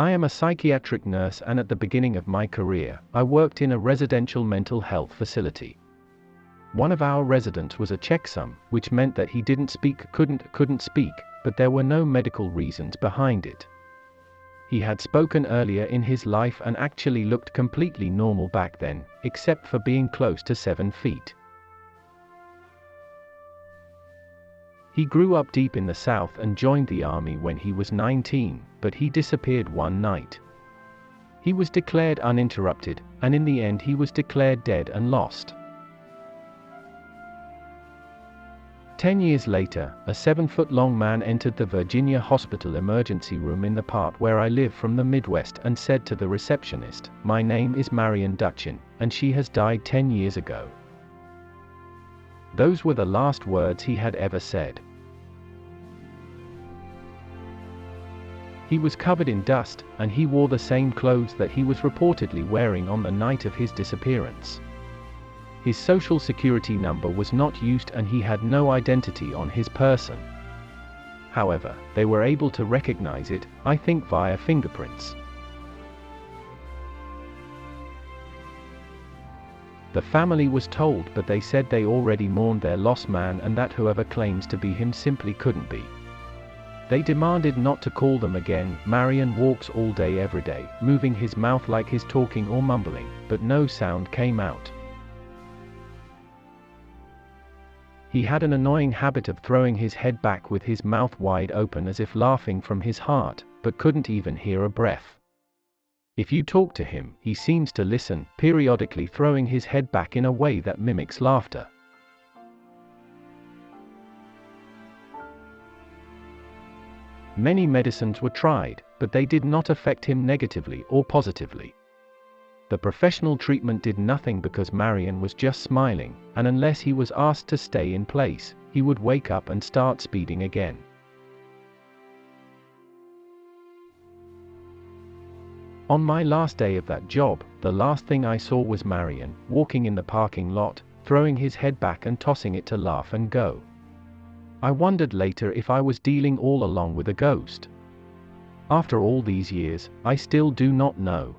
I am a psychiatric nurse, and at the beginning of my career, I worked in a residential mental health facility. One of our residents was a checksum, which meant that he couldn't speak, but there were no medical reasons behind it. He had spoken earlier in his life and actually looked completely normal back then, except for being close to 7 feet. He grew up deep in the South and joined the army when he was 19, but he disappeared one night. He was declared uninterrupted, and in the end he was declared dead and lost. 10 years later, a 7-foot-long man entered the Virginia hospital emergency room in the part where I live from the Midwest and said to the receptionist, "My name is Marion Dutchin, and she has died 10 years ago." Those were the last words he had ever said. He was covered in dust, and he wore the same clothes that he was reportedly wearing on the night of his disappearance. His social security number was not used and he had no identity on his person. However, they were able to recognize it, I think via fingerprints. The family was told, but they said they already mourned their lost man and that whoever claims to be him simply couldn't be. They demanded not to call them again. Marion walks all day every day, moving his mouth like he's talking or mumbling, but no sound came out. He had an annoying habit of throwing his head back with his mouth wide open as if laughing from his heart, but couldn't even hear a breath. If you talk to him, he seems to listen, periodically throwing his head back in a way that mimics laughter. Many medicines were tried, but they did not affect him negatively or positively. The professional treatment did nothing because Marion was just smiling, and unless he was asked to stay in place, he would wake up and start speeding again. On my last day of that job, the last thing I saw was Marion, walking in the parking lot, throwing his head back and tossing it to laugh and go. I wondered later if I was dealing all along with a ghost. After all these years, I still do not know.